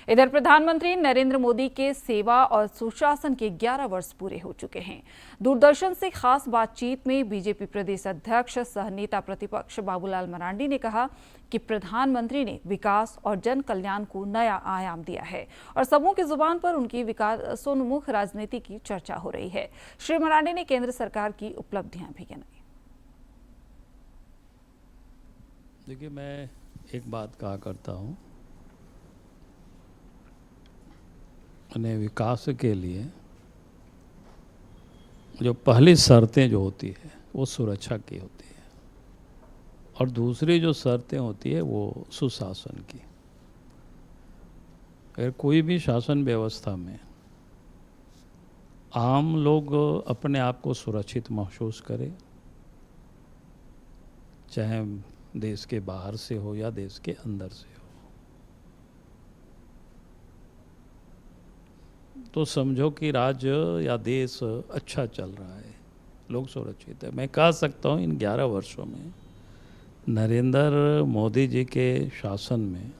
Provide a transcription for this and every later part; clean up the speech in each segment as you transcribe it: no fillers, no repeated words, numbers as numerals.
इधर प्रधानमंत्री नरेंद्र मोदी के सेवा और सुशासन के 11 वर्ष पूरे हो चुके हैं। दूरदर्शन से खास बातचीत में बीजेपी प्रदेश अध्यक्ष सह नेता प्रतिपक्ष बाबूलाल मरांडी ने कहा कि प्रधानमंत्री ने विकास और जन कल्याण को नया आयाम दिया है और सबों की जुबान पर उनकी विकासोन्मुख राजनीति की चर्चा हो रही है। श्री मरांडी ने केंद्र सरकार की उपलब्धियां भी गिनाई। देखिए, मैं एक बात कहा करता हूँ, अपने विकास के लिए जो पहली शर्तें जो होती है वो सुरक्षा की होती है और दूसरी जो शर्तें होती है वो सुशासन की। अगर कोई भी शासन व्यवस्था में आम लोग अपने आप को सुरक्षित महसूस करें, चाहे देश के बाहर से हो या देश के अंदर से हो, तो समझो कि राज्य या देश अच्छा चल रहा है, लोग सुरक्षित है। मैं कह सकता हूँ इन 11 वर्षों में नरेंद्र मोदी जी के शासन में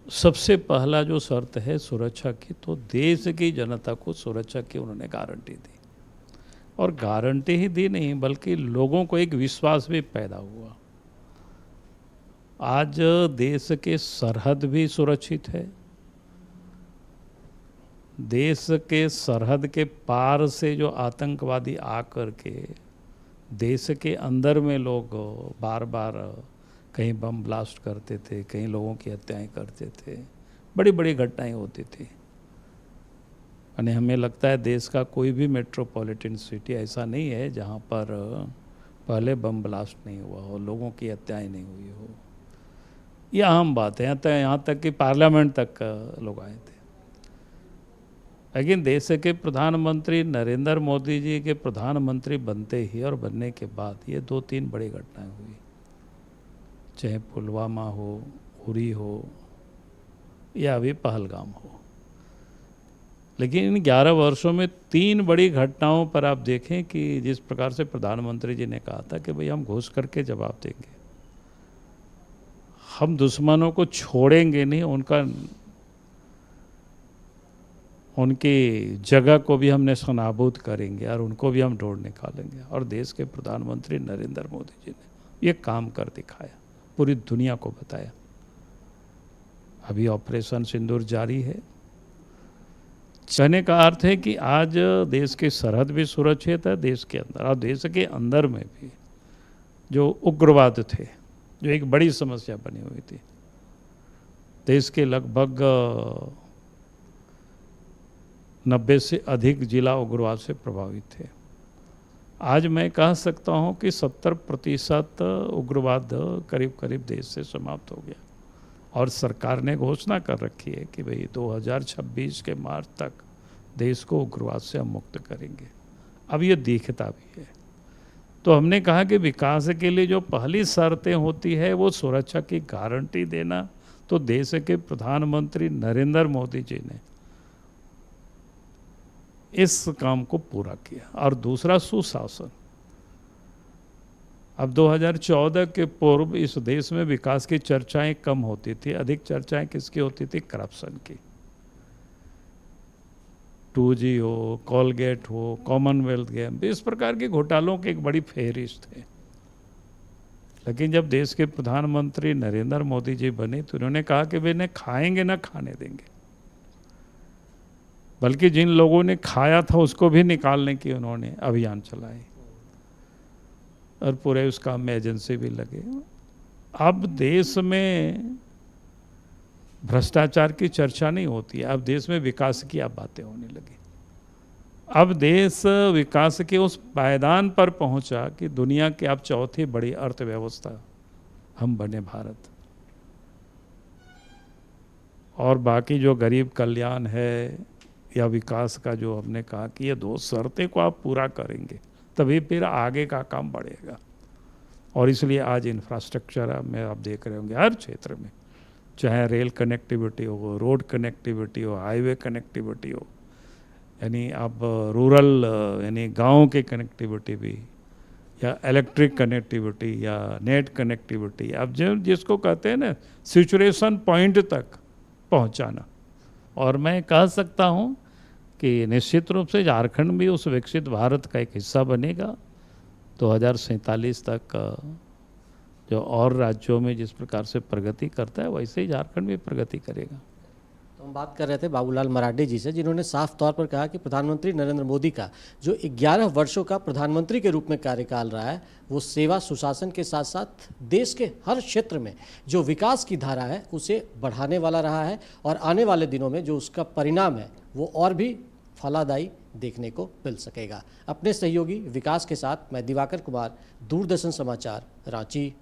सबसे पहला जो शर्त है सुरक्षा की, तो देश की जनता को सुरक्षा की उन्होंने गारंटी दी और गारंटी ही दी नहीं बल्कि लोगों को एक विश्वास भी पैदा हुआ। आज देश के सरहद भी सुरक्षित है, देश के सरहद के पार से जो आतंकवादी आकर के देश के अंदर में लोग बार बार कहीं बम ब्लास्ट करते थे, कहीं लोगों की हत्याएं करते थे, बड़ी बड़ी घटनाएं होती थी। यानी हमें लगता है देश का कोई भी मेट्रोपॉलिटन सिटी ऐसा नहीं है जहाँ पर पहले बम ब्लास्ट नहीं हुआ हो, लोगों की हत्याएं नहीं हुई हो। ये अहम बात है। यहाँ तक कि पार्लियामेंट तक लोग आए थे। लेकिन देश के प्रधानमंत्री नरेंद्र मोदी जी के प्रधानमंत्री बनते ही और बनने के बाद ये 2-3 बड़ी घटनाएं हुई, चाहे पुलवामा हो, उरी हो या अभी पहलगाम हो। लेकिन इन 11 वर्षों में 3 बड़ी घटनाओं पर आप देखें कि जिस प्रकार से प्रधानमंत्री जी ने कहा था कि भाई हम घुस करके जवाब देंगे, हम दुश्मनों को छोड़ेंगे नहीं, उनकी जगह को भी हमने नाबूद करेंगे और उनको भी हम ढूंढ निकालेंगे। और देश के प्रधानमंत्री नरेंद्र मोदी जी ने ये काम कर दिखाया, पूरी दुनिया को बताया। अभी ऑपरेशन सिंदूर जारी है। कहने का अर्थ है कि आज देश की सरहद भी सुरक्षित है, देश के अंदर और देश के अंदर में भी जो उग्रवाद थे, जो एक बड़ी समस्या बनी हुई थी, देश के लगभग 90 से अधिक जिला उग्रवाद से प्रभावित थे। आज मैं कह सकता हूं कि 70% उग्रवाद करीब करीब देश से समाप्त हो गया और सरकार ने घोषणा कर रखी है कि भाई 2026 के मार्च तक देश को उग्रवाद से हम मुक्त करेंगे। अब ये दिखता भी है। तो हमने कहा कि विकास के लिए जो पहली शर्तें होती है वो सुरक्षा की गारंटी देना, तो देश के प्रधानमंत्री नरेंद्र मोदी जी ने इस काम को पूरा किया। और दूसरा सुशासन। अब 2014 के पूर्व इस देश में विकास की चर्चाएं कम होती थी, अधिक चर्चाएं किसकी होती थी? करप्शन की। 2G हो, कोलगेट हो, कॉमनवेल्थ गेम, इस प्रकार के घोटालों की एक बड़ी फेहरिस्त है। लेकिन जब देश के प्रधानमंत्री नरेंद्र मोदी जी बने तो उन्होंने कहा कि वे इन्हें खाएंगे ना खाने देंगे, बल्कि जिन लोगों ने खाया था उसको भी निकालने की उन्होंने अभियान चलाए और पूरे उस काम में एजेंसी भी लगे। अब देश में भ्रष्टाचार की चर्चा नहीं होती है, अब देश में विकास की अब बातें होने लगी। अब देश विकास के उस पायदान पर पहुंचा कि दुनिया की अब चौथी बड़ी अर्थव्यवस्था हम बने भारत। और बाकी जो गरीब कल्याण है या विकास का जो हमने कहा कि ये 2 शर्तें को आप पूरा करेंगे तभी फिर आगे का काम बढ़ेगा। और इसलिए आज इंफ्रास्ट्रक्चर में आप देख रहे होंगे हर क्षेत्र में, चाहे रेल कनेक्टिविटी हो, रोड कनेक्टिविटी हो, हाईवे कनेक्टिविटी हो, यानी अब रूरल यानी गाँव की कनेक्टिविटी भी या इलेक्ट्रिक कनेक्टिविटी या नेट कनेक्टिविटी, अब जो जिसको कहते हैं ना सिचुएशन पॉइंट तक पहुंचाना। और मैं कह सकता हूं कि निश्चित रूप से झारखंड भी उस विकसित भारत का एक हिस्सा बनेगा 2047 तक। जो और राज्यों में जिस प्रकार से प्रगति करता है वैसे ही झारखंड भी प्रगति करेगा। तो हम बात कर रहे थे बाबूलाल मरांडी जी से, जिन्होंने साफ तौर पर कहा कि प्रधानमंत्री नरेंद्र मोदी का जो 11 वर्षों का प्रधानमंत्री के रूप में कार्यकाल रहा है वो सेवा सुशासन के साथ साथ देश के हर क्षेत्र में जो विकास की धारा है उसे बढ़ाने वाला रहा है, और आने वाले दिनों में जो उसका परिणाम है वो और भी फलदायी देखने को मिल सकेगा। अपने सहयोगी विकास के साथ मैं दिवाकर कुमार, दूरदर्शन समाचार, रांची।